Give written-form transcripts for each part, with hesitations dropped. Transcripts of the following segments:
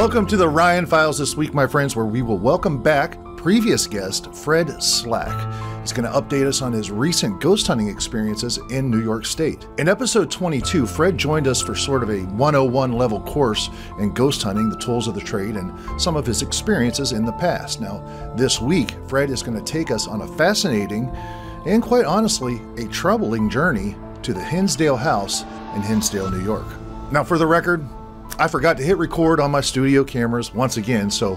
Welcome to the Ryan Files this week, my friends, where we will welcome back previous guest Fred Slack. He's going to update us on his recent ghost hunting experiences in New York State. In episode 22, Fred joined us for sort of a 101 level course in ghost hunting, the tools of the trade, and some of his experiences in the past. Now, this week, Fred is going to take us on a fascinating and, quite honestly, a troubling journey to the Hinsdale House in Hinsdale, New York. Now, for the record, I forgot to hit record on my studio cameras once again, so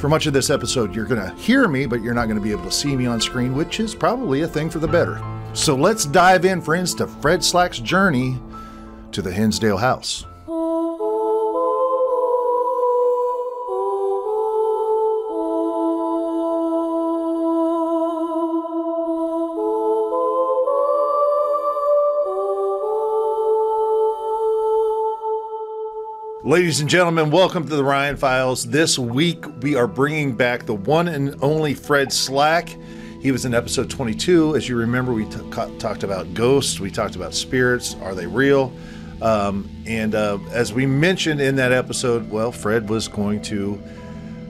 for much of this episode, you're going to hear me, but you're not going to be able to see me on screen, which is probably a thing for the better. So let's dive in, friends, to Fred Slack's journey to the Hinsdale House. Ladies and gentlemen, welcome to the Ryan Files. This week, we are bringing back the one and only Fred Slack. He was in episode 22. As you remember, we talked about ghosts. We talked about spirits. Are they real? As we mentioned in that episode, well, Fred was going to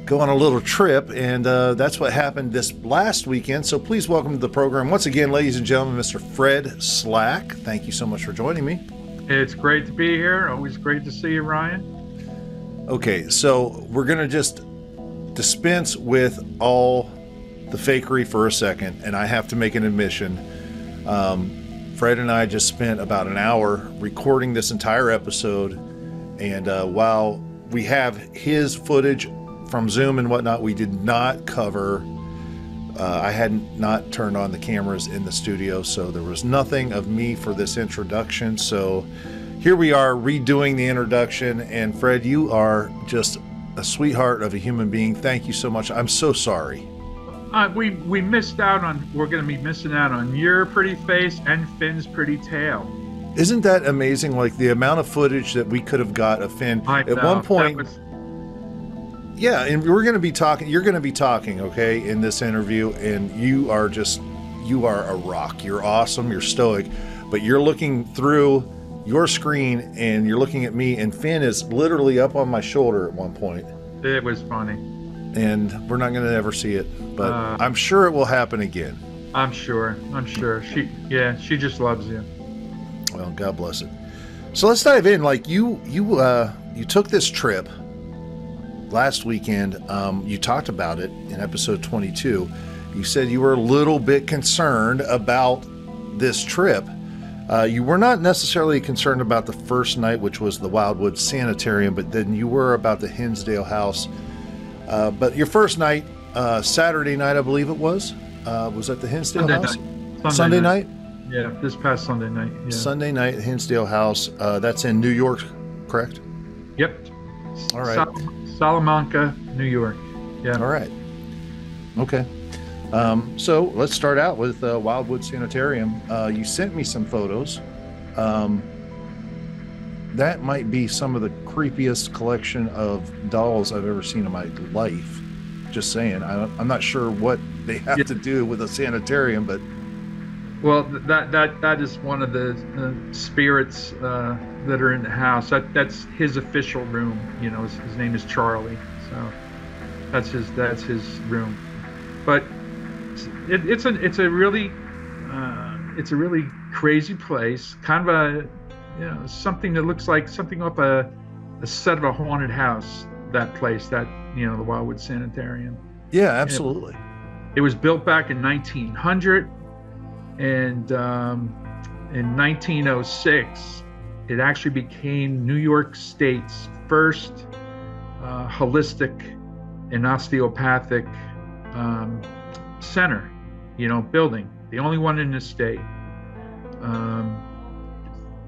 go on a little trip, and that's what happened this last weekend. So please welcome to the program once again, ladies and gentlemen, Mr. Fred Slack. Thank you so much for joining me. It's great to be here. Always great to see you, Ryan. Okay, so we're going to just dispense with all the fakery for a second, and I have to make an admission. Fred and I just spent about an hour recording this entire episode, and while we have his footage from Zoom and whatnot, we did not cover I had not turned on the cameras in the studio, so there was nothing of me for this introduction. So here we are redoing the introduction, and Fred, you are just a sweetheart of a human being. Thank you so much. I'm so sorry. We missed out on, we're going to be missing out on your pretty face and Finn's pretty tail. Isn't that amazing? Like the amount of footage that we could have got of Finn. At one point. Yeah, and we're going to be talking, you're going to be talking, okay, in this interview, and you are a rock. You're awesome, you're stoic, but you're looking through your screen, and you're looking at me, and Finn is literally up on my shoulder at one point. It was funny. And we're not going to ever see it, but I'm sure it will happen again. I'm sure. She just loves you. Well, God bless it. So let's dive in. Like, you took this trip last weekend. You talked about it in episode 22. You said you were a little bit concerned about this trip. You were not necessarily concerned about the first night, which was the Wildwood Sanitarium, but then you were about the Hinsdale House. But your first night, Saturday night, I believe it was at the Hinsdale House? Sunday night? Yeah, this past Sunday night. Yeah. Sunday night, Hinsdale House. That's in New York, correct? Yep. All right. Salamanca, New York. Yeah. All right. Okay. So let's start out with Wildwood Sanitarium. You sent me some photos. That might be some of the creepiest collection of dolls I've ever seen in my life. Just saying. I'm not sure what they have to do with a sanitarium, but well, that is one of the spirits that are in the house. That's his official room. You know, his name is Charlie, so that's his room. But it's a really crazy place. Kind of something that looks like something up a set of a haunted house. That place, the Wildwood Sanitarium. Yeah, absolutely. It was built back in 1900. And in 1906, it actually became New York State's first holistic and osteopathic center, building. The only one in the state.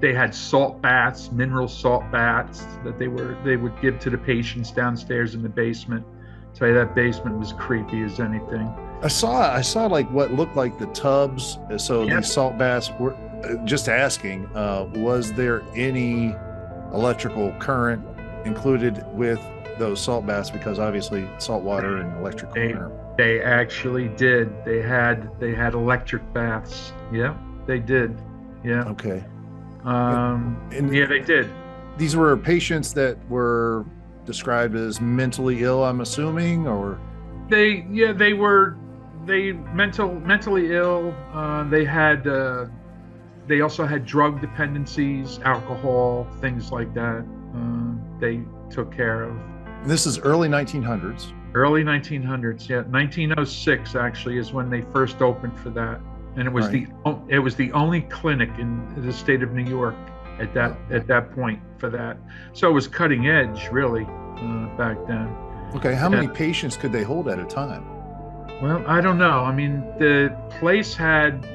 They had salt baths, mineral salt baths that they would give to the patients downstairs in the basement. Tell you that basement was creepy as anything. I saw like what looked like the tubs. So Yep. These salt baths were just asking, was there any electrical current included with those salt baths? Because obviously salt water and electrical current. They actually did. They had electric baths. Yeah, they did. Yeah. Okay. Yeah, they did. These were patients that were described as mentally ill, I'm assuming, or They were mentally ill. They also had drug dependencies, alcohol, things like that. They took care of. this is early 1900s. Early 1900s, yeah. 1906 actually is when they first opened for that, and it was the only clinic in the state of New York at that point for that. So it was cutting edge, really, back then. Okay, how many patients could they hold at a time? Well, I don't know. I mean, the place had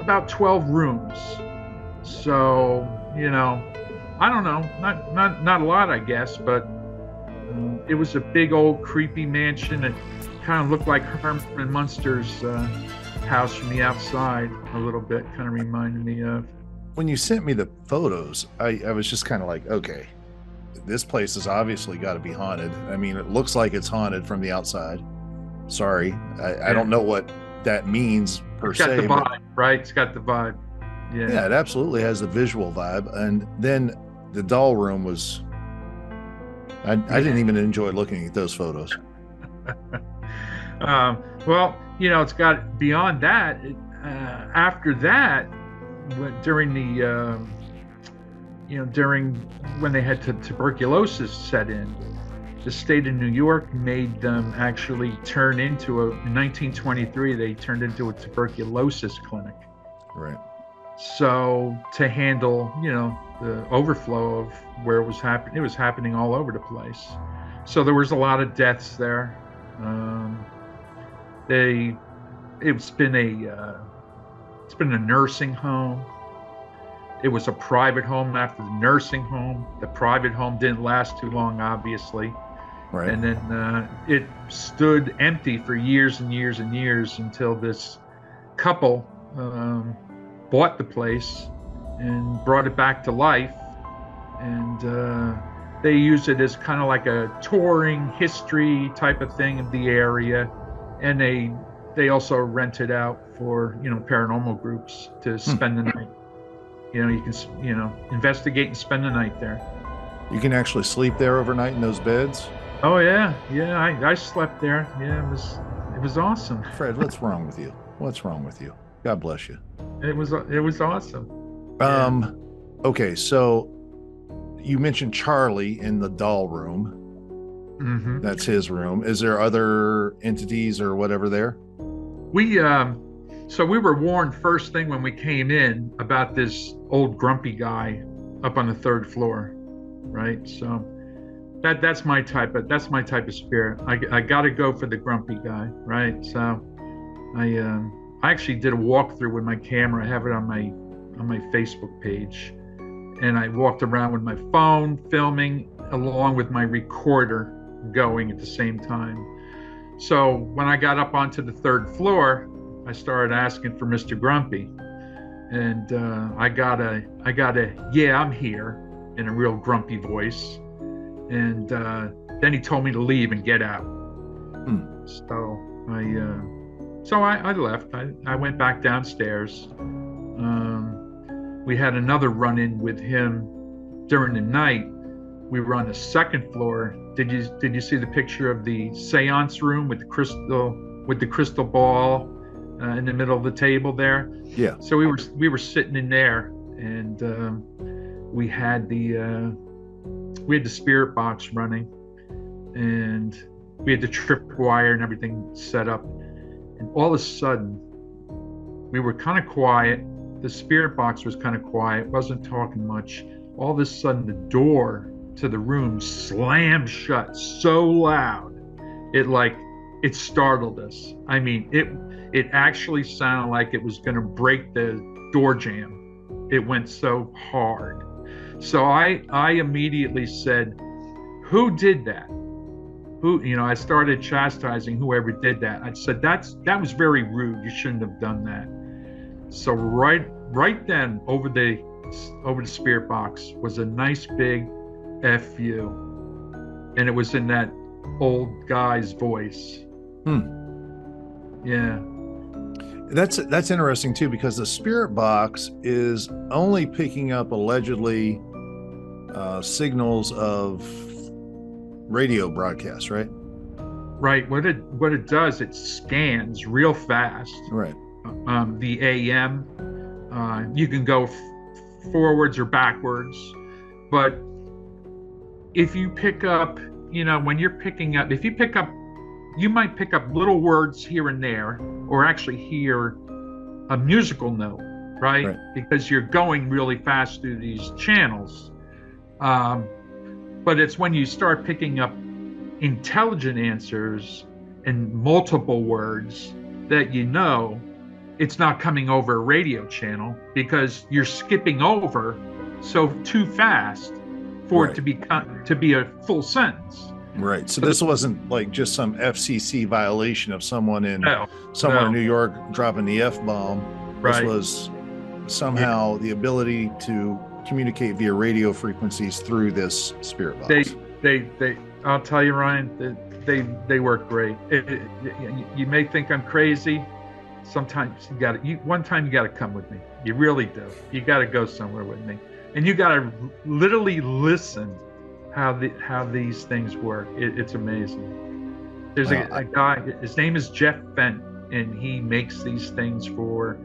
about 12 rooms, so I don't know, not a lot, I guess, but it was a big old creepy mansion. It kind of looked like Herman Munster's house from the outside a little bit. Kind of reminded me of. When you sent me the photos, I was just kind of like, okay, this place has obviously got to be haunted. I mean, it looks like it's haunted from the outside. Sorry, I don't know what that means per se. It's got the vibe, right? It's got the vibe. Yeah, it absolutely has the visual vibe. And then the doll room was, I didn't even enjoy looking at those photos. Well, it's got beyond that. After that, during the, during when they had tuberculosis set in, the state of New York made them actually turn into in 1923, they turned into a tuberculosis clinic. Right. So to handle, the overflow of where it was happening all over the place. So there was a lot of deaths there. It's been a nursing home. It was a private home after the nursing home. The private home didn't last too long, obviously. Right. And then it stood empty for years and years and years until this couple bought the place and brought it back to life. And they use it as kind of like a touring history type of thing of the area. And they also rent it out for, paranormal groups to spend the night. You can, investigate and spend the night there. You can actually sleep there overnight in those beds? Oh yeah. I slept there. Yeah, it was awesome. Fred, what's wrong with you? What's wrong with you? God bless you. It was awesome. Okay, so you mentioned Charlie in the doll room. Mm-hmm. That's his room. Is there other entities or whatever there? So we were warned first thing when we came in about this old grumpy guy up on the third floor, right? So that's my type of spirit. I got to go for the grumpy guy, right? So I actually did a walkthrough with my camera. I have it on my Facebook page, and I walked around with my phone filming along with my recorder going at the same time. So when I got up onto the third floor, I started asking for Mr. Grumpy, and I got a yeah, I'm here in a real grumpy voice, and then he told me to leave and get out. So I left. I went back downstairs. We had another run-in with him during the night. We were on the second floor. Did you see the picture of the seance room with the crystal ball in the middle of the table there? Yeah. So we were sitting in there, and we had the spirit box running, and we had the tripwire and everything set up. And all of a sudden, we were kind of quiet. The spirit box was kind of quiet, wasn't talking much. All of a sudden, the door to the room slammed shut so loud, it startled us. I mean, it actually sounded like it was going to break the door jamb. It went so hard. So I immediately said, "Who did that?" I started chastising whoever did that. I said, that was very rude. You shouldn't have done that. So right then over the spirit box was a nice big F you. And it was in that old guy's voice. Yeah. That's interesting too, because the spirit box is only picking up allegedly signals of radio broadcast, right? Right. What it does, it scans real fast. Right. The AM. You can go forwards or backwards, but if you pick up, when you're picking up, if you pick up, you might pick up little words here and there, or actually hear a musical note, right? Because you're going really fast through these channels. But it's when you start picking up intelligent answers and multiple words that it's not coming over a radio channel, because you're skipping over so too fast for it to be a full sentence. Right. So this wasn't like just some FCC violation of someone in New York dropping the F-bomb. This was somehow the ability to communicate via radio frequencies through this spirit box. I'll tell you, Ryan, they work great. You may think I'm crazy. Sometimes one time you gotta come with me. You really do. You gotta go somewhere with me, and you gotta literally listen how these things work. It's amazing. There's a guy. His name is Jeff Fenton, and he makes these things for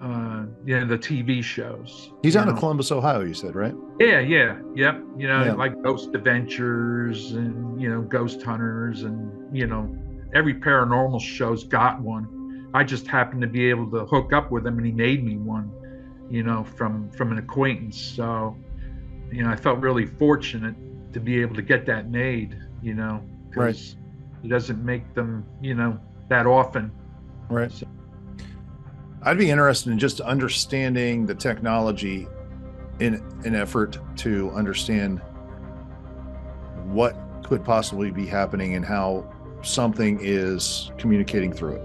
the TV shows. He's out of Columbus, Ohio, you said, right? Yep. Like Ghost Adventures and Ghost Hunters, and every paranormal show's got one. I just happened to be able to hook up with him, and he made me one, from an acquaintance. So, I felt really fortunate to be able to get that made, because he doesn't make them, that often. Right. So, I'd be interested in just understanding the technology in an effort to understand what could possibly be happening and how something is communicating through it.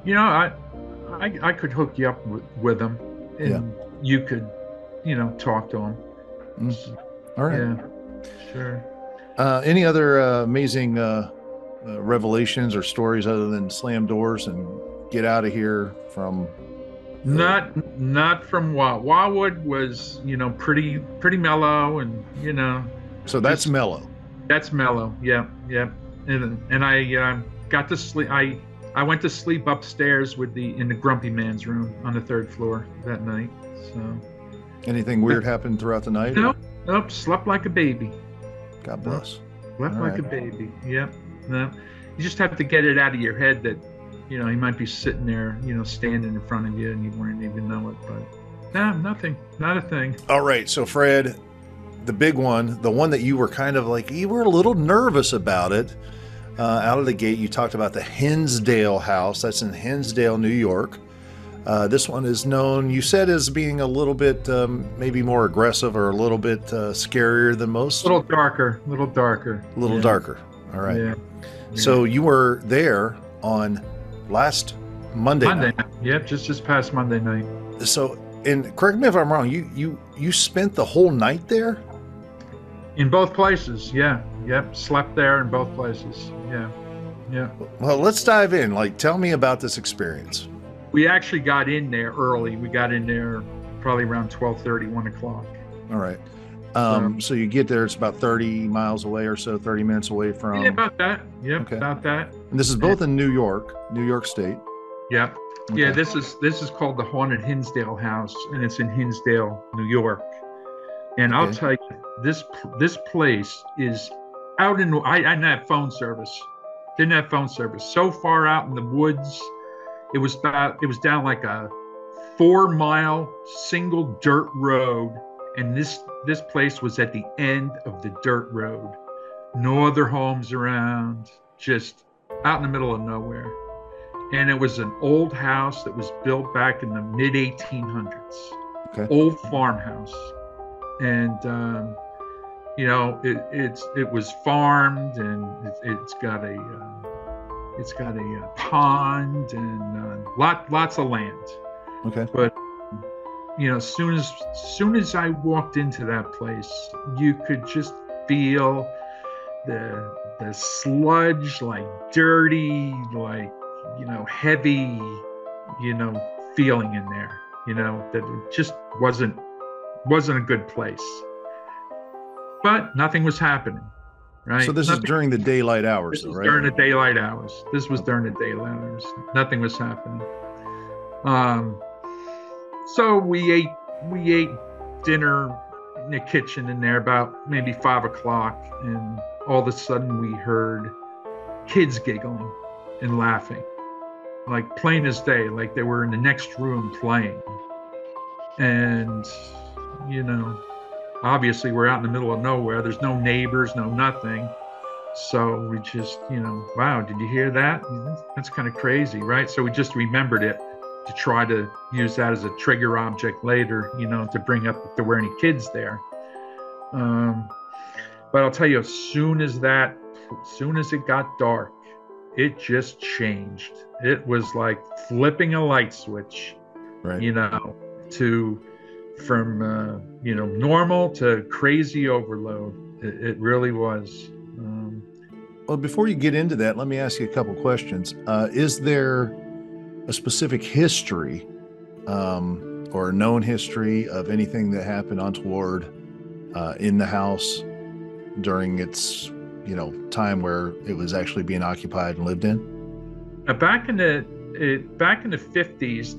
I could hook you up with them, and you could, talk to them. All right. Yeah, sure. Any other amazing revelations or stories other than slam doors and get out of here from? Not from Wildwood was, pretty mellow, and So that's mellow. That's mellow. Yeah. And I got to sleep. I went to sleep upstairs in the grumpy man's room on the 3rd floor that night. So, anything weird happened throughout the night? Nope. Slept like a baby. God bless. Slept like a baby. Yep. No, you just have to get it out of your head that, he might be sitting there, standing in front of you, and you wouldn't even know it. But no, nothing. Not a thing. All right. So, Fred, the big one, the one that you were kind of like, you were a little nervous about it. Out of the gate, you talked about the Hinsdale House. That's in Hinsdale, New York. This one is known, you said, as being a little bit maybe more aggressive or a little bit scarier than most. A little darker. Darker. All right. Yeah. So you were there on last Monday night. Yep, just past Monday night. So, and correct me if I'm wrong, you spent the whole night there? In both places, yeah. Yep, slept there in both places. Yeah. Well, let's dive in. Tell me about this experience. We actually got in there early. We got in there probably around 12:30, 1 o'clock. All right. So you get there, it's about 30 miles away or so, 30 minutes away from... Yeah, about that. Yep, okay. About that. And this is both in New York State. Yep. Okay. Yeah, this is called the Haunted Hinsdale House, and it's in Hinsdale, New York. And I'll tell you, this place is out in... I didn't have phone service. So far out in the woods, it was down like a 4-mile single dirt road, and this place was at the end of the dirt road. No other homes around, just out in the middle of nowhere. And it was an old house that was built back in the mid 1800s. Okay. Old farmhouse, and it was farmed, and it's got a pond and lots of land. Okay. But as soon as I walked into that place, you could just feel the sludge, like dirty, like heavy, feeling in there. That it just wasn't a good place. But nothing was happening. right? So this is during the daylight hours, This was right? during the daylight hours. This was during the daylight hours. Nothing was happening. So we ate dinner in the kitchen in there about maybe 5 o'clock, and all of a sudden we heard kids giggling and laughing, like plain as day, like they were in the next room playing. And obviously we're out in the middle of nowhere. There's no neighbors, no nothing. So we just, wow, did you hear that? That's kind of crazy, right? So we just remembered it to try to use that as a trigger object later, to bring up if there were any kids there. But I'll tell you, as soon as it got dark, it just changed. It was like flipping a light switch, right. From normal to crazy overload. It really was. Well, before you get into that, let me ask you a couple questions. Is there a specific history or a known history of anything that happened untoward in the house during its time where it was actually being occupied and lived in? Back in the 50s,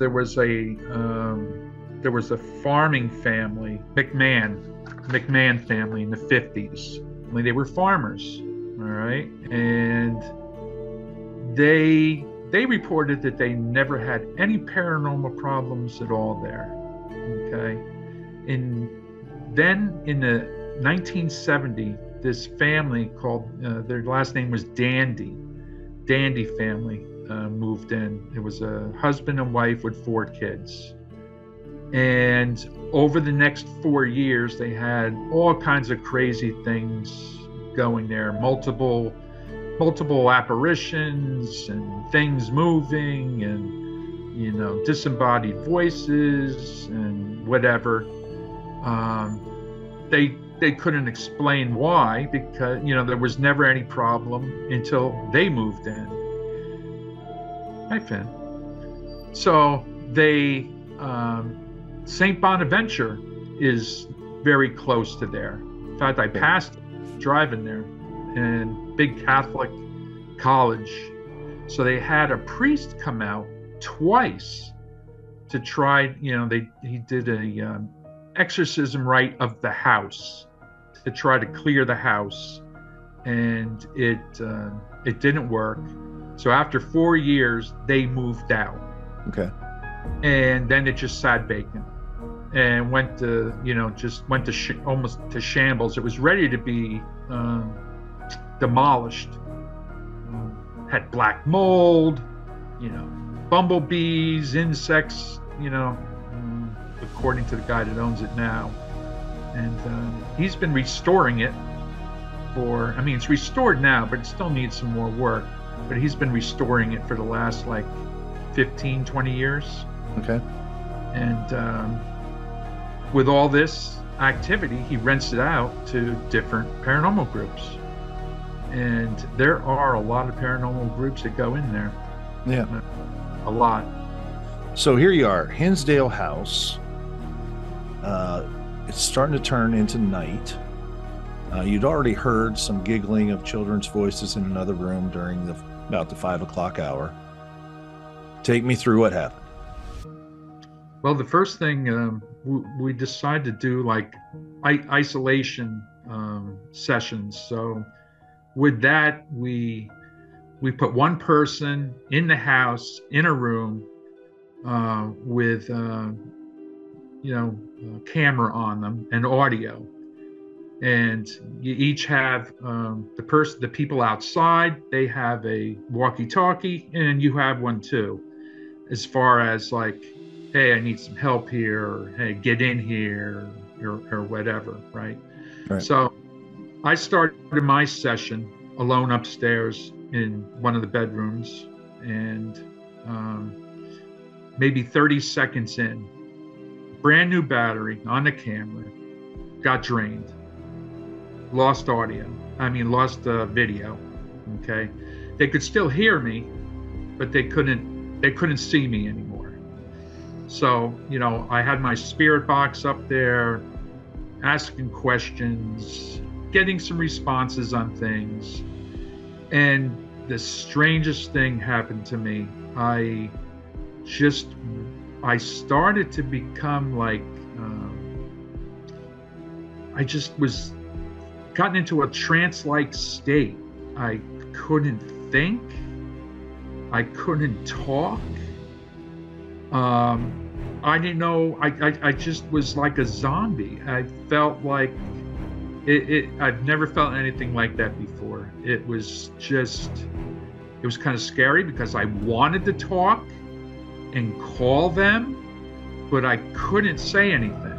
there was a farming family, McMahon family in the 50s. They were farmers, all right, and they reported that they never had any paranormal problems at all there. Okay, and then in the 1970, this family called their last name was Dandy family moved in. It was a husband and wife with 4 kids. And over the next 4 years, they had all kinds of crazy things going there, multiple apparitions and things moving and, disembodied voices and whatever. They couldn't explain why, because, there was never any problem until they moved in. Hi, Finn. So they, St. Bonaventure is very close to there. In fact, I passed driving there, and big Catholic college. So they had a priest come out twice to try, he did a exorcism rite of the house to try to clear the house, and it didn't work. So after 4 years, they moved out. Okay. And then it just sat vacant and went to, almost to shambles. It was ready to be demolished. Had black mold, bumblebees, insects, according to the guy that owns it now. And he's been restoring it it's restored now, but it still needs some more work. But he's been restoring it for the last 15, 20 years. Okay. And with all this activity, he rents it out to different paranormal groups. And there are a lot of paranormal groups that go in there. Yeah. A lot. So here you are, Hinsdale House. It's starting to turn into night. You'd already heard some giggling of children's voices in another room during about the 5 o'clock hour. Take me through what happened. Well, the first thing we decided to do isolation sessions. So with that, we put one person in the house in a room with camera on them and audio. And you each have the people outside, they have a walkie-talkie, and you have one too, as far as hey, I need some help here, or hey, get in here, or whatever, right? So I started my session alone upstairs in one of the bedrooms, and maybe 30 seconds in, brand new battery on the camera got drained. Lost audio. Lost video. Okay, they could still hear me, but they couldn't see me anymore. So I had my spirit box up there, asking questions, getting some responses on things. And the strangest thing happened to me. I started to become like, I just was gotten into a trance-like state. I couldn't think. I couldn't talk. I didn't know. I just was like a zombie. I felt like I've never felt anything like that before. It was kind of scary because I wanted to talk and call them, but I couldn't say anything.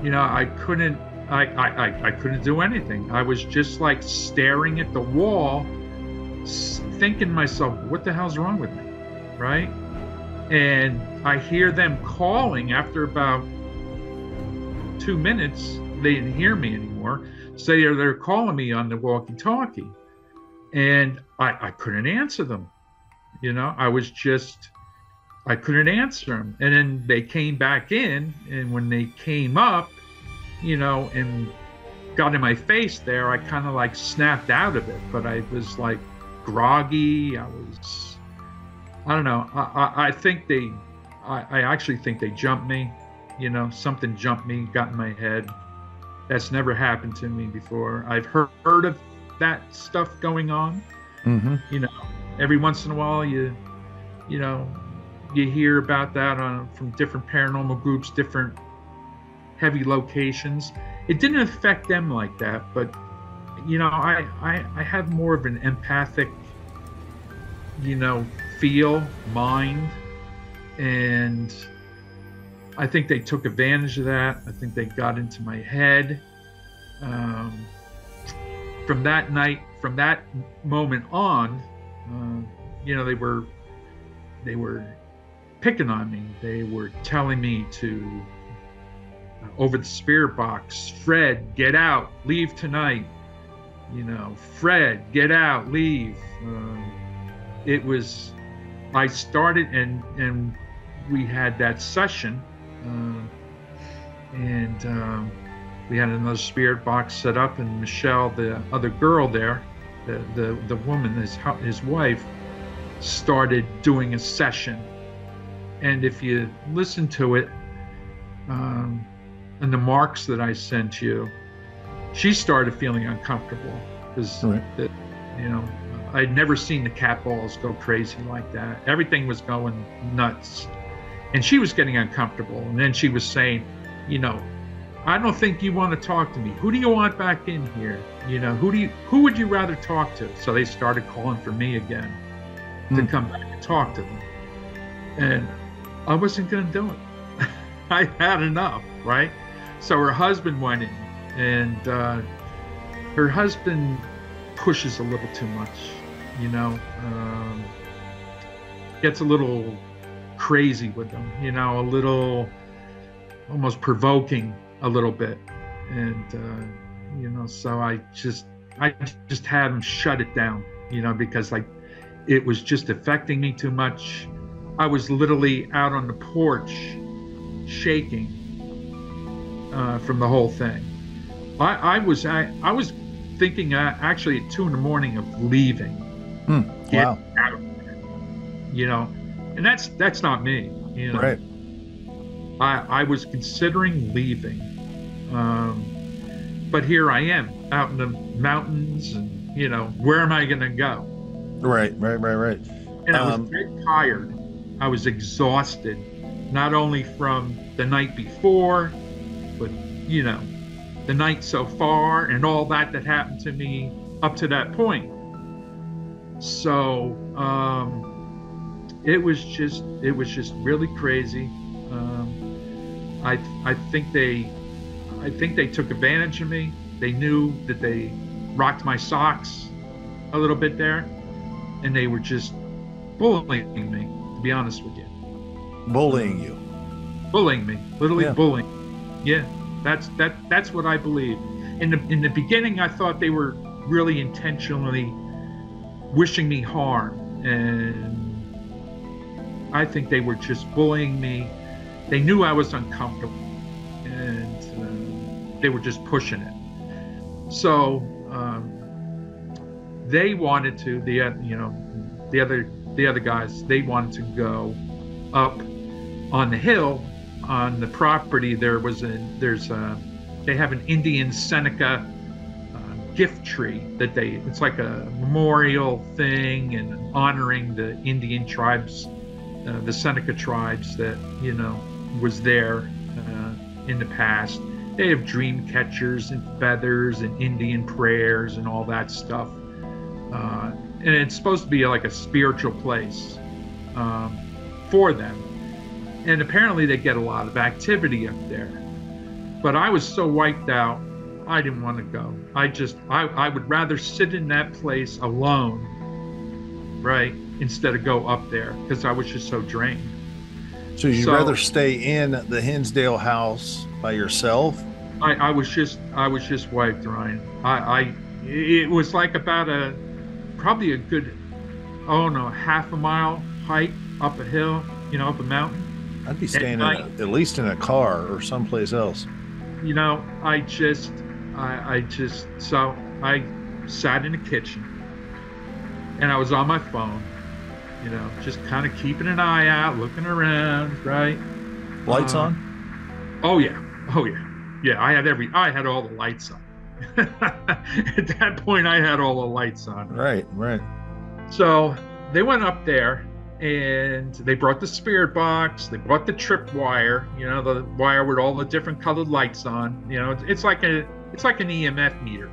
I couldn't. I couldn't do anything. I was just like staring at the wall, thinking to myself, what the hell's wrong with me, right? And I hear them calling after about 2 minutes. They didn't hear me anymore. So they're calling me on the walkie-talkie. And I couldn't answer them. I couldn't answer them. And then they came back in, and when they came up, and got in my face there, I kind of like snapped out of it, but I was like groggy. I don't know. I actually think they jumped me. Something jumped me, got in my head. That's never happened to me before. I've heard of that stuff going on. Mm-hmm. Every once in a while you hear about that from different paranormal groups, different heavy locations. It didn't affect them like that, but I have more of an empathic mind, and I think they took advantage of that. I think they got into my head. From that night, from that moment on, they were picking on me. They were telling me to, over the spirit box, Fred, get out, leave tonight. Fred, get out, leave. I started, and we had that session, and we had another spirit box set up, and Michelle, the other girl there, the woman, his wife, started doing a session. And if you listen to it, and the marks that I sent you, she started feeling uncomfortable because I'd never seen the cat balls go crazy like that. Everything was going nuts, and she was getting uncomfortable. And then she was saying, I don't think you want to talk to me. Who do you want back in here? Who would you rather talk to? So they started calling for me again to come back and talk to them. And I wasn't going to do it. I had enough, right? So her husband went in, and her husband pushes a little too much, gets a little crazy with them, a little almost provoking a little bit. And, so I just had him shut it down, because like it was just affecting me too much. I was literally out on the porch shaking from the whole thing. I was thinking actually at 2 a.m. of leaving. Wow. Out of there, and that's not me. Right. I was considering leaving, but here I am out in the mountains, and where am I going to go? Right. And I was very tired. I was exhausted, not only from the night before, but the night so far and all that happened to me up to that point. So it was just really crazy. I think they took advantage of me. They knew that they rocked my socks a little bit there, and they were just bullying me, to be honest with you. Bullying you. Bullying me, literally bullying. Yeah, that's what I believe. In the beginning, I thought they were really intentionally wishing me harm, and I think they were just bullying me. They knew I was uncomfortable, and they were just pushing it. So they wanted to, the other guys, they wanted to go up on the hill on the property. They have an Indian Seneca gift tree that it's like a memorial thing and honoring the Indian tribes, the Seneca tribes that, was there in the past. They have dream catchers and feathers and Indian prayers and all that stuff. And it's supposed to be like a spiritual place for them. And apparently they get a lot of activity up there. But I was so wiped out, I didn't want to go. I would rather sit in that place alone, right, instead of go up there, because I was just so drained. So you'd rather stay in the Hinsdale house by yourself? I was just wiped, Ryan. It was like about probably a good, half a mile hike up a hill, up a mountain. I'd be staying at least in a car or someplace else. So I sat in the kitchen and I was on my phone, just kind of keeping an eye out, looking around, right? Lights on? Oh yeah. Yeah, I had all the lights on. At that point, I had all the lights on. Right. So they went up there and they brought the spirit box. They brought the trip wire, the wire with all the different colored lights on. It's like an EMF meter,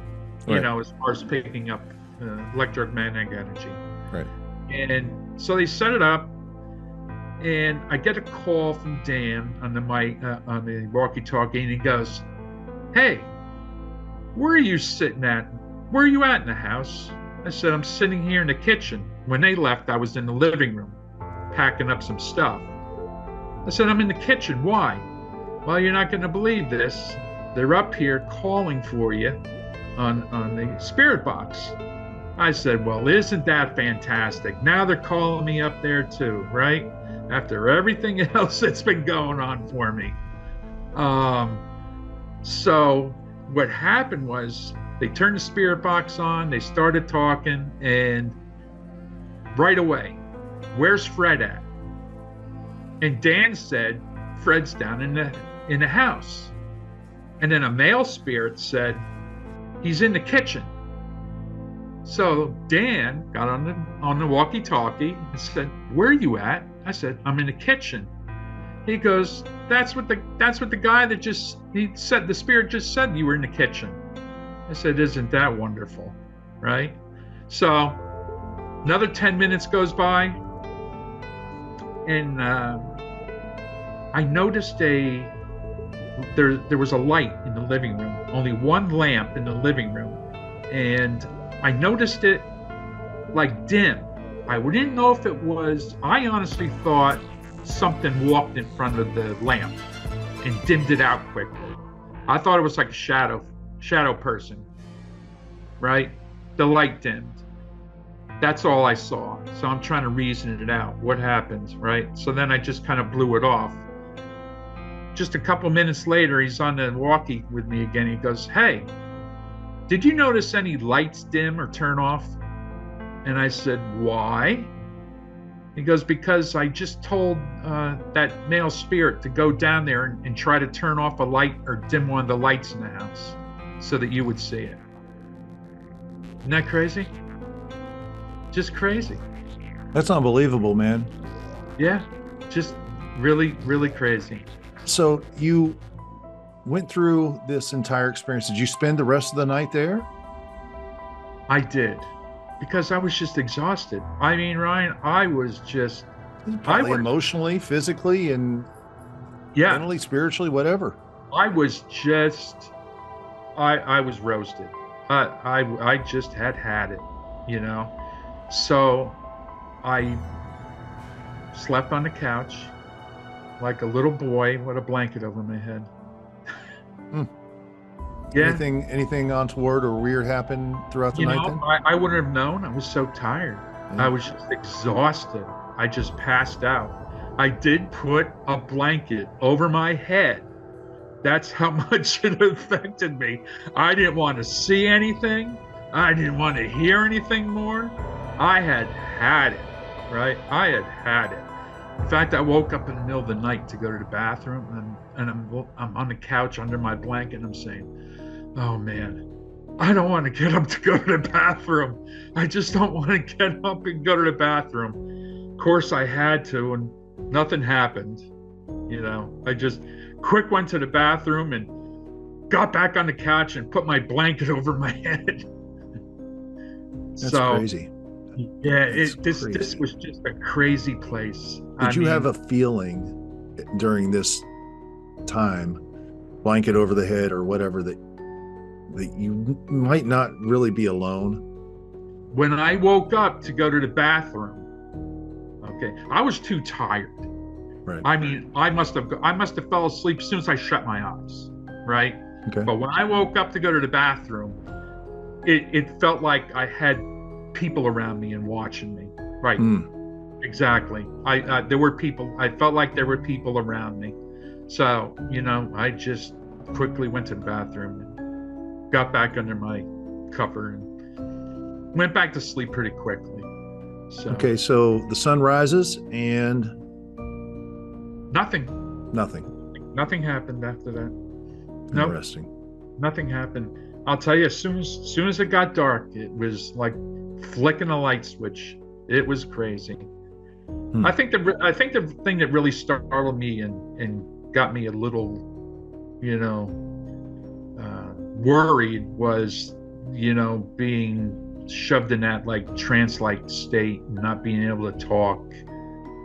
right, as far as picking up electromagnetic energy. Right. And so they set it up, and I get a call from Dan on the mic, on the walkie-talkie, and he goes, "Hey, where are you sitting at? Where are you at in the house?" I said, "I'm sitting here in the kitchen." When they left, I was in the living room packing up some stuff. I said, "I'm in the kitchen. Why?" "Well, you're not going to believe this. They're up here calling for you on the spirit box." I said, "Well, isn't that fantastic? Now they're calling me up there too, right? After everything else that's been going on for me." So what happened was they turned the spirit box on, they started talking, and right away, "Where's Fred at?" And Dan said, "Fred's down in the house." And then a male spirit said, "He's in the kitchen." So Dan got on the walkie-talkie and said, "Where are you at?" I said, "I'm in the kitchen." He goes, That's what the guy that the spirit just said, you were in the kitchen." I said, "Isn't that wonderful?" Right? So another 10 minutes goes by, and I noticed there was a light in the living room, only one lamp in the living room, and I noticed it like dim. I didn't know if it was, I honestly thought something walked in front of the lamp and dimmed it out quickly. I thought it was like a shadow person, right? The light dimmed. That's all I saw. So I'm trying to reason it out. What happens, right? So then I just kind of blew it off. Just a couple minutes later, he's on the walkie with me again. He goes, "Hey, did you notice any lights dim or turn off?" And I said, "Why?" He goes, "Because I just told that male spirit to go down there and try to turn off a light or dim one of the lights in the house so that you would see it." Isn't that crazy? Just crazy. That's unbelievable, man. Yeah, just really, really crazy. So you went through this entire experience. Did you spend the rest of the night there? I did, because I was just exhausted. I mean, Ryan, I was just... Probably emotionally, physically, and mentally, spiritually, whatever. I was just... I was roasted. I just had it, So I slept on the couch like a little boy with a blanket over my head. Yeah. Anything untoward or weird happened throughout the night then? I wouldn't have known. I was so tired. Yeah. I was just exhausted. I just passed out. I did put a blanket over my head That's how much it affected me. I didn't want to see anything. I didn't want to hear anything more. I had it, right? I had it. In fact, I woke up in the middle of the night to go to the bathroom, and I'm on the couch under my blanket, and I'm saying, oh man, I don't want to get up to go to the bathroom. I just don't want to get up and go to the bathroom. Of course, I had to, and nothing happened. You know, I just quick went to the bathroom and got back on the couch and put my blanket over my head. That's crazy. Yeah, this was just a crazy place. Did you have a feeling during this time, blanket over the head or whatever, that you might not really be alone? When I woke up to go to the bathroom, okay, I was too tired. Right. I mean, I must have fell asleep as soon as I shut my eyes, right? Okay. But when I woke up to go to the bathroom, it felt like I had people around me and watching me. Right. Exactly. There were people. I felt like there were people around me. So, you know, I just quickly went to the bathroom and got back under my cover and went back to sleep pretty quickly. So. Okay, so the sun rises and nothing happened after that. Interesting. Nope, nothing happened. I'll tell you, as soon as it got dark, it was like flicking a light switch. It was crazy. I think the thing that really startled me and got me a little, you know, worried was, you know, being shoved in that like trance-like state, not being able to talk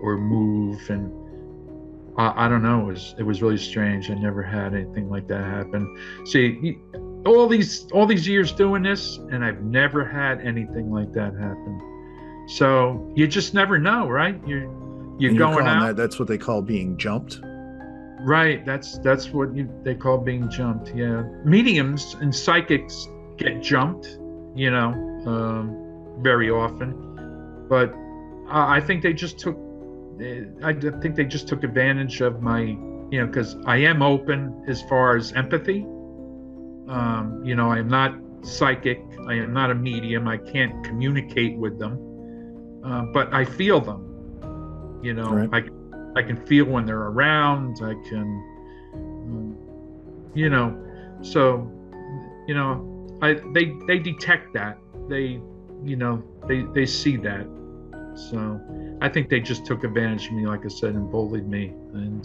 or move, and I don't know. It was really strange. I never had anything like that happen. See, all these years doing this, and I've never had anything like that happen. So you just never know, right? You're going out. That's what they call being jumped. Right. That's what they call being jumped. Yeah. Mediums and psychics get jumped, you know, very often, but I think they just took. I think they just took advantage of my, you know, because I am open as far as empathy. You know, I am not psychic. I am not a medium. I can't communicate with them, but I feel them. You know, right. I can feel when they're around. I can, you know, so, you know, they detect that. They, you know, they see that. So I think they just took advantage of me, like I said, and bullied me, and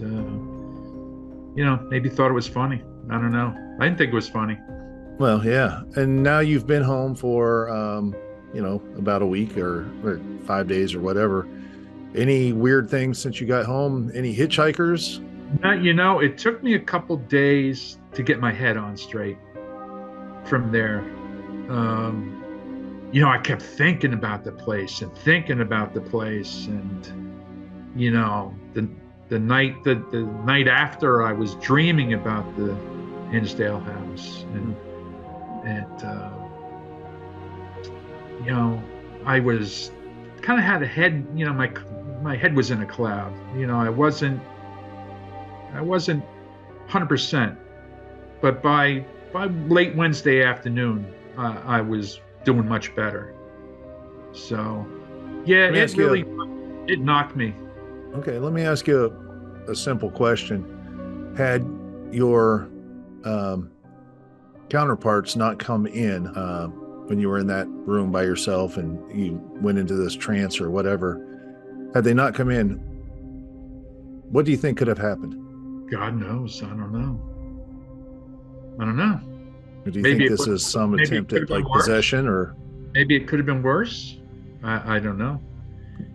you know, maybe thought it was funny. I don't know. I didn't think it was funny. Well, yeah. And now you've been home for you know, about a week or 5 days or whatever. Any weird things since you got home? Any hitchhikers? You know, it took me a couple days to get my head on straight from there. You know, I kept thinking about the place, and you know, the night after, I was dreaming about the Hinsdale House, and you know, I was kind of had a head, you know, my head was in a cloud. You know, I wasn't 100%, but by late Wednesday afternoon, I was doing much better. So yeah, it knocked me. Okay, let me ask you a simple question. Had your counterparts not come in when you were in that room by yourself and you went into this trance or whatever, had they not come in, what do you think could have happened? God knows. I don't know. Or do you think this is some attempt at like possession, or maybe it could have been worse? I don't know.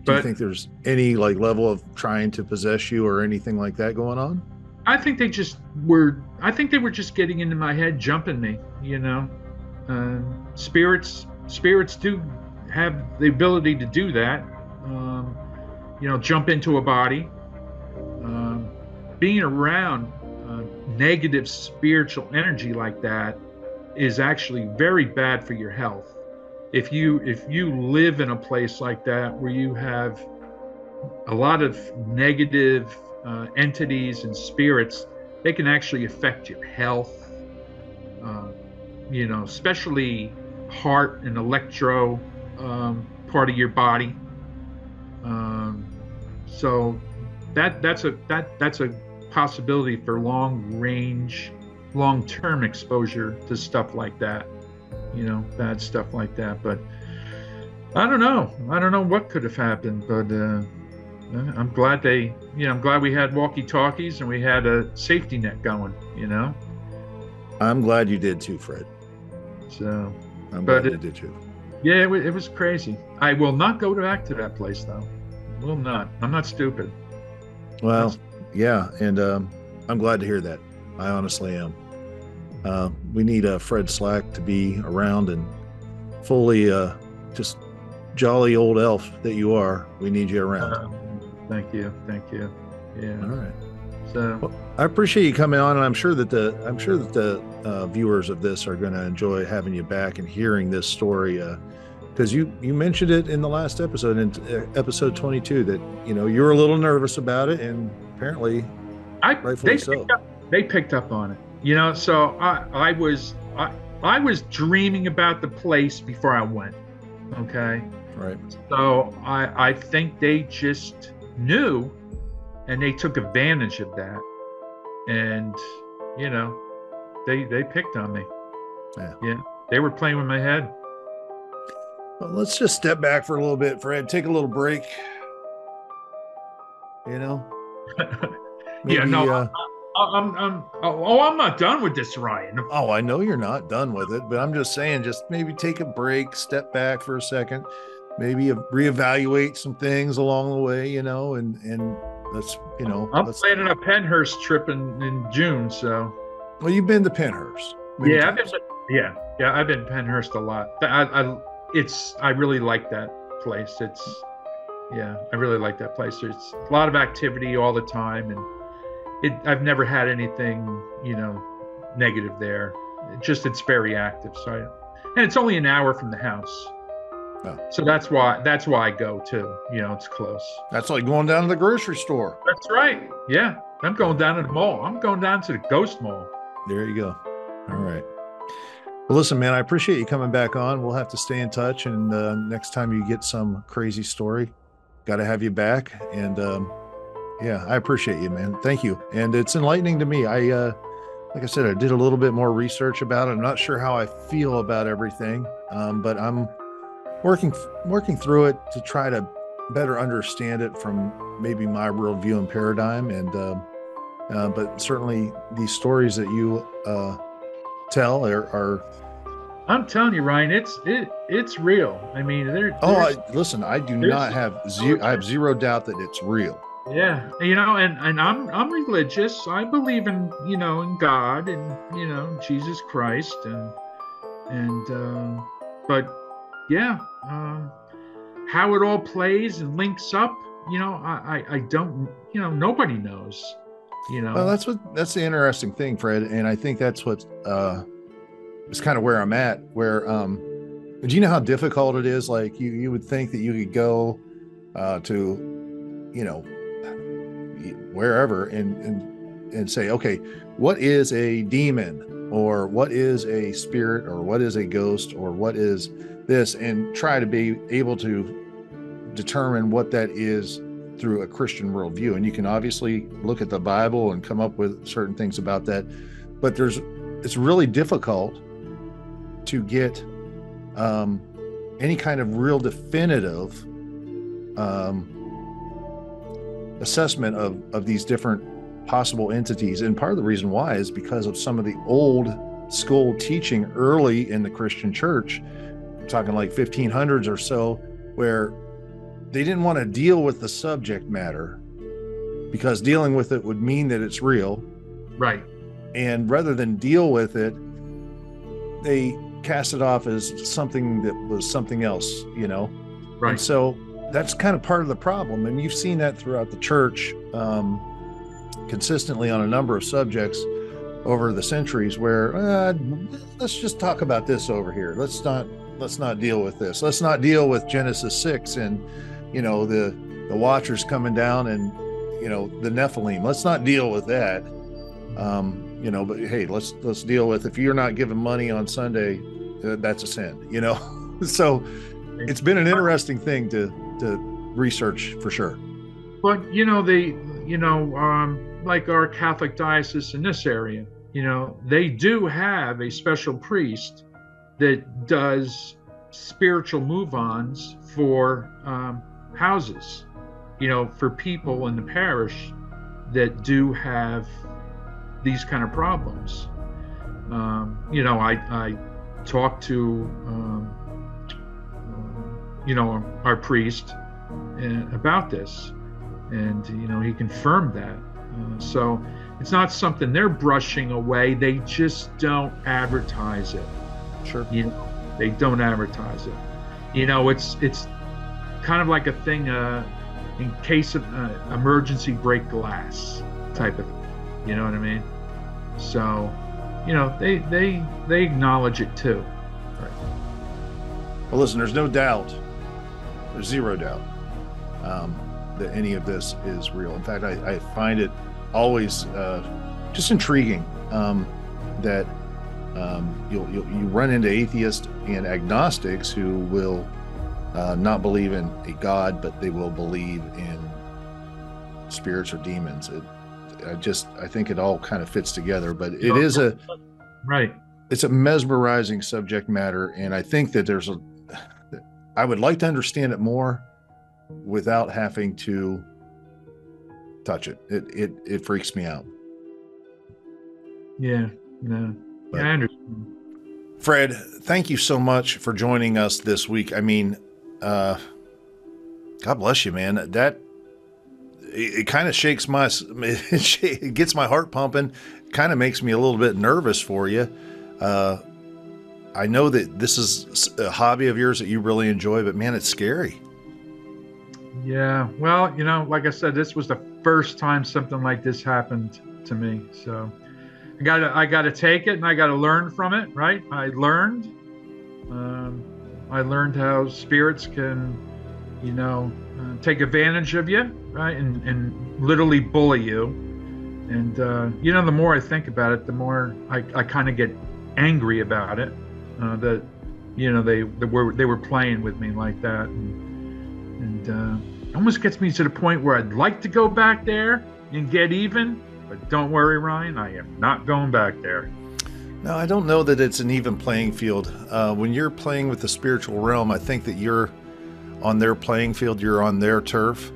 Do you think there's any like level of trying to possess you or anything like that going on? I think they were just getting into my head, jumping me, you know. Spirits do have the ability to do that. You know, jump into a body. Being around negative spiritual energy like that is actually very bad for your health. If you live in a place like that where you have a lot of negative entities and spirits they can actually affect your health, especially heart and electro part of your body. So that's a possibility for long-term exposure to stuff like that, bad stuff like that. But I don't know what could have happened, but I'm glad I'm glad we had walkie-talkies and we had a safety net going, I'm glad you did too, Fred. So I'm glad you did too. Yeah, it was crazy. I will not go back to that place, though. Will not. I'm not stupid. Well, yeah, and I'm glad to hear that. I honestly am. We need Fred Slack to be around and fully just jolly old elf that you are. We need you around. Thank you. Yeah. All right. So well, I appreciate you coming on, and I'm sure that the viewers of this are going to enjoy having you back and hearing this story. Because you mentioned it in the last episode, in episode 22, that you were a little nervous about it, and apparently, rightfully so. They picked up on it, So I was dreaming about the place before I went. Okay. Right. So I think they just knew, and they took advantage of that, and they picked on me. Yeah. They were playing with my head. Well, let's just step back for a little bit, Fred. Take a little break. Maybe, yeah, no, I'm not done with this, Ryan. Oh, I know you're not done with it, but I'm just saying, just maybe take a break, step back for a second, maybe reevaluate some things along the way, and let's, I'm planning a Penhurst trip in June, so. Well, you've been to Penhurst. Yeah, I've been to Penhurst a lot. I really like that place. I really like that place. There's a lot of activity all the time, and I've never had anything, negative there. It's very active. So, and it's only an hour from the house. Oh. So that's why I go too. It's close. That's like going down to the grocery store. That's right. Yeah, I'm going down to the mall. I'm going down to the Ghost Mall. There you go. All right. Well, listen, man, I appreciate you coming back on. We'll have to stay in touch, and next time you get some crazy story, got to have you back. And I appreciate you, man. Thank you. And it's enlightening to me. Like I said, I did a little bit more research about it. I'm not sure how I feel about everything, but I'm working through it to try to better understand it from maybe my worldview and paradigm. And but certainly these stories that you tell are I'm telling you, Ryan, it's real. I mean, listen, I do not have I have zero doubt that it's real. Yeah, and I'm religious. I believe in in God and Jesus Christ and but yeah, how it all plays and links up, I don't, nobody knows. Well, that's the interesting thing, Fred, and I think that's what is kind of where I'm at. Where do you know how difficult it is? Like you would think that you could go to wherever and say, okay, what is a demon, or what is a spirit, or what is a ghost, or what is this, and try to be able to determine what that is through a Christian worldview. And you can obviously look at the Bible and come up with certain things about that, but it's really difficult to get any kind of real definitive assessment of these different possible entities. And part of the reason why is because of some of the old school teaching early in the Christian church. I'm talking like 1500s or so, where they didn't want to deal with the subject matter because dealing with it would mean that it's real. Right. And rather than deal with it, they cast it off as something that was something else, Right. And so that's kind of part of the problem. And you've seen that throughout the church consistently on a number of subjects over the centuries, where let's just talk about this over here. Let's not deal with this. Let's not deal with Genesis 6 and the watchers coming down and the Nephilim. Let's not deal with that. You know, but hey, let's deal with, if you're not giving money on Sunday, that's a sin, you know? So it's been an interesting thing to research for sure. But, you know, like our Catholic diocese in this area, you know, they do have a special priest that does spiritual move-ons for houses, you know, for people in the parish that do have these kind of problems. You know, I talked to, you know, our priest about this, and, you know, he confirmed that. So it's not something they're brushing away. They just don't advertise it. Sure. You know, they don't advertise it. You know, it's kind of like a thing, in case of emergency, break glass type of thing. You know what I mean? So, you know, they acknowledge it too. Right. Well, listen, there's no doubt, there's zero doubt that any of this is real. In fact, I find it always just intriguing that you run into atheists and agnostics who will not believe in a God, but they will believe in spirits or demons. I think it all kind of fits together, but it is it's a mesmerizing subject matter. And I think that I would like to understand it more without having to touch it. It freaks me out. Yeah, no. But, I understand. Fred, thank you so much for joining us this week. I mean, God bless you, man. It kind of shakes it gets my heart pumping, kind of makes me a little bit nervous for you. I know that this is a hobby of yours that you really enjoy, but man, it's scary. Yeah, well, you know, like I said, this was the first time something like this happened to me. So I gotta take it, and I gotta learn from it, right? I learned how spirits can, you know, take advantage of you, right? And literally bully you. And, you know, the more I think about it, the more I kind of get angry about it, that, you know, they were playing with me like that. And it almost gets me to the point where I'd like to go back there and get even, but don't worry, Ryan, I am not going back there. No, I don't know that it's an even playing field. When you're playing with the spiritual realm, I think that you're on their playing field, you're on their turf,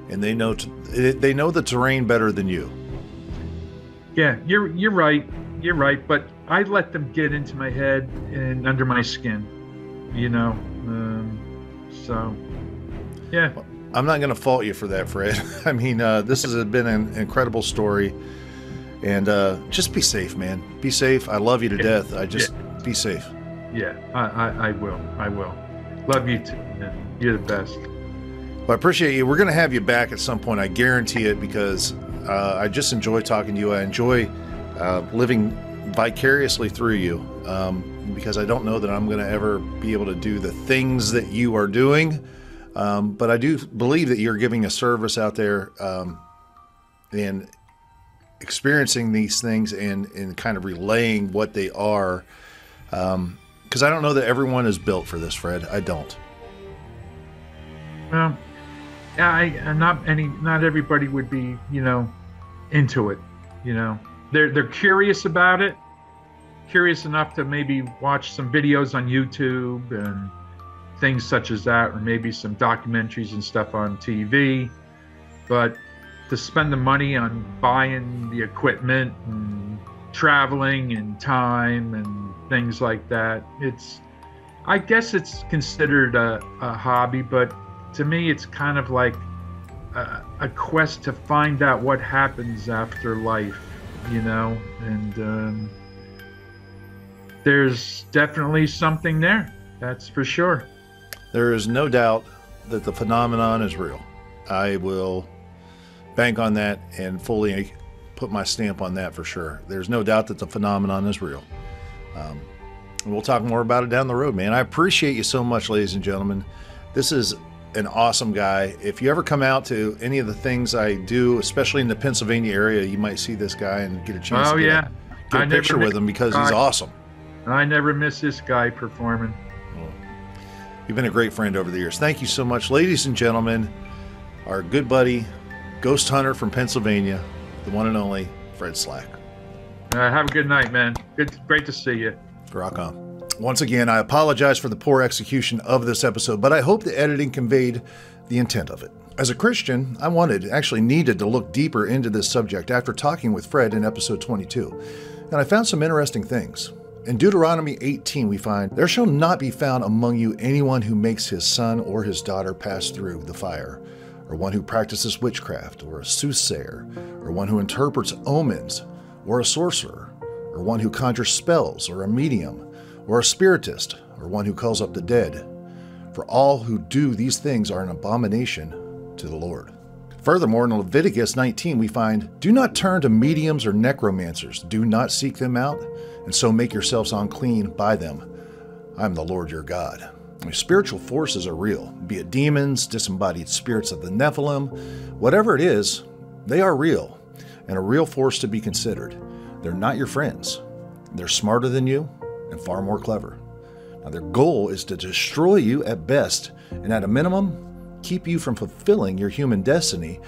and they know the terrain better than you. Yeah, you're right. You're right, but I let them get into my head and under my skin, you know. So, yeah. I'm not going to fault you for that, Fred. I mean, this has been an incredible story, and just be safe, man. Be safe. I love you to death. Be safe. Yeah, I will. I will. Love you too, man. You're the best. Well, I appreciate you. We're going to have you back at some point. I guarantee it, because I just enjoy talking to you. I enjoy living vicariously through you, because I don't know that I'm going to ever be able to do the things that you are doing. But I do believe that you're giving a service out there, and experiencing these things and kind of relaying what they are. Because I don't know that everyone is built for this, Fred. I don't. Well, not everybody would be, you know, into it. You know, they're curious about it, curious enough to maybe watch some videos on YouTube and things such as that, or maybe some documentaries and stuff on TV. But to spend the money on buying the equipment and traveling and time and things like that, I guess it's considered a hobby, but to me it's kind of like a quest to find out what happens after life, you know. And there's definitely something there, that's for sure. There is no doubt that the phenomenon is real. I will bank on that and fully put my stamp on that for sure. There's no doubt that the phenomenon is real. We'll talk more about it down the road, man. I appreciate you so much, ladies and gentlemen. This is an awesome guy. If you ever come out to any of the things I do, especially in the Pennsylvania area, you might see this guy and get a chance to get a picture with him because he's awesome. I never miss this guy performing. Well, you've been a great friend over the years. Thank you so much. Ladies and gentlemen, our good buddy, ghost hunter from Pennsylvania, the one and only Fred Slack. Have a good night, man. Great to see you. Rock on. Once again, I apologize for the poor execution of this episode, but I hope the editing conveyed the intent of it. As a Christian, I actually needed to look deeper into this subject after talking with Fred in episode 22, and I found some interesting things. In Deuteronomy 18, we find, "There shall not be found among you anyone who makes his son or his daughter pass through the fire, or one who practices witchcraft, or a soothsayer, or one who interprets omens, or a sorcerer, or one who conjures spells, or a medium, or a spiritist, or one who calls up the dead. For all who do these things are an abomination to the Lord." Furthermore, in Leviticus 19, we find, "Do not turn to mediums or necromancers. Do not seek them out, and so make yourselves unclean by them. I am the Lord your God." Spiritual forces are real, be it demons, disembodied spirits of the Nephilim, whatever it is, they are real, and a real force to be considered. They're not your friends. They're smarter than you, and far more clever. Now, their goal is to destroy you at best, and at a minimum, keep you from fulfilling your human destiny,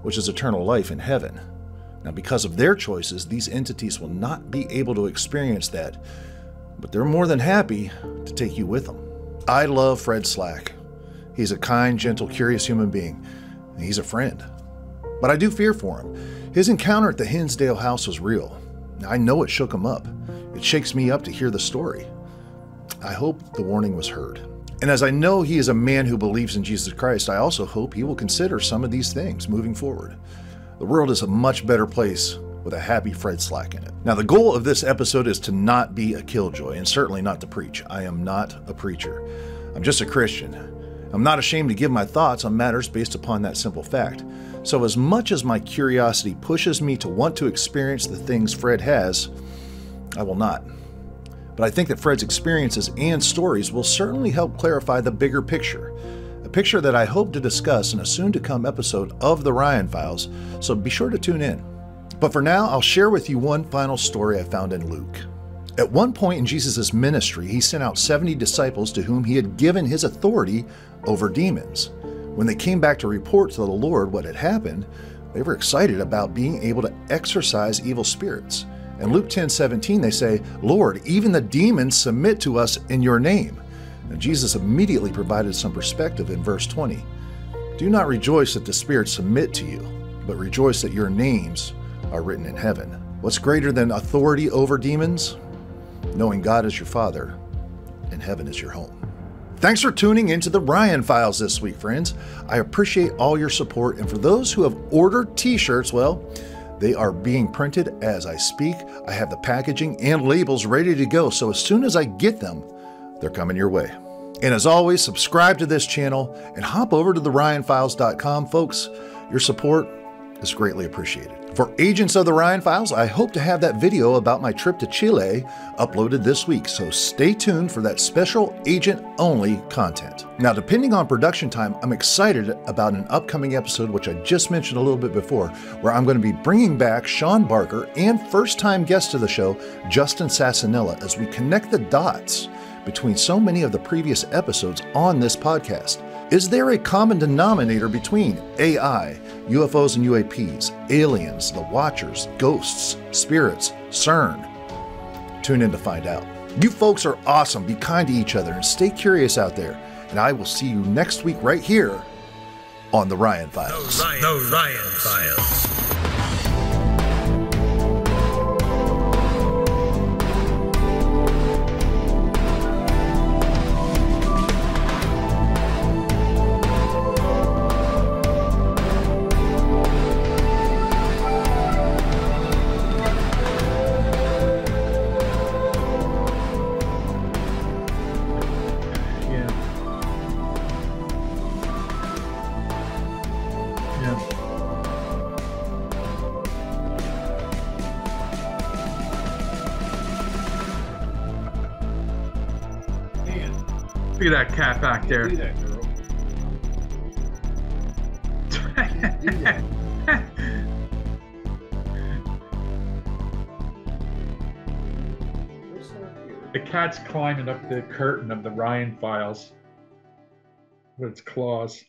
which is eternal life in heaven. Now, because of their choices, these entities will not be able to experience that, but they're more than happy to take you with them. I love Fred Slack. He's a kind, gentle, curious human being, and he's a friend. But I do fear for him. His encounter at the Hinsdale House was real. I know it shook him up. It shakes me up to hear the story. I hope the warning was heard. And as I know he is a man who believes in Jesus Christ, I also hope he will consider some of these things moving forward. The world is a much better place with a happy Fred Slack in it. Now, the goal of this episode is to not be a killjoy, and certainly not to preach. I am not a preacher. I'm just a Christian. I'm not ashamed to give my thoughts on matters based upon that simple fact. So as much as my curiosity pushes me to want to experience the things Fred has, I will not. But I think that Fred's experiences and stories will certainly help clarify the bigger picture, a picture that I hope to discuss in a soon-to-come episode of The Ryan Files, so be sure to tune in. But for now, I'll share with you one final story I found in Luke. At one point in Jesus' ministry, he sent out 70 disciples to whom he had given his authority over demons. When they came back to report to the Lord what had happened, they were excited about being able to exorcise evil spirits. In Luke 10:17, they say, "Lord, even the demons submit to us in your name." And Jesus immediately provided some perspective in verse 20. "Do not rejoice that the spirits submit to you, but rejoice that your names are written in heaven." What's greater than authority over demons? Knowing God is your Father and heaven is your home. Thanks for tuning into the Ryan Files this week, friends. I appreciate all your support, and for those who have ordered t-shirts, well, they are being printed as I speak. I have the packaging and labels ready to go, so as soon as I get them, they're coming your way. And as always, subscribe to this channel and hop over to theryanfiles.com, folks. Your support is greatly appreciated. For Agents of the Ryan Files, I hope to have that video about my trip to Chile uploaded this week, so stay tuned for that special agent-only content. Now, depending on production time, I'm excited about an upcoming episode, which I just mentioned a little bit before, where I'm going to be bringing back Sean Barker and first-time guest to the show, Justin Sassanella, as we connect the dots between so many of the previous episodes on this podcast. Is there a common denominator between AI, UFOs and UAPs, aliens, the Watchers, ghosts, spirits, CERN? Tune in to find out. You folks are awesome. Be kind to each other and stay curious out there. And I will see you next week right here on The Ryan Files. The Ryan Files. Look at that cat back there. Look at that girl. The cat's climbing up the curtain of the Ryan files with its claws.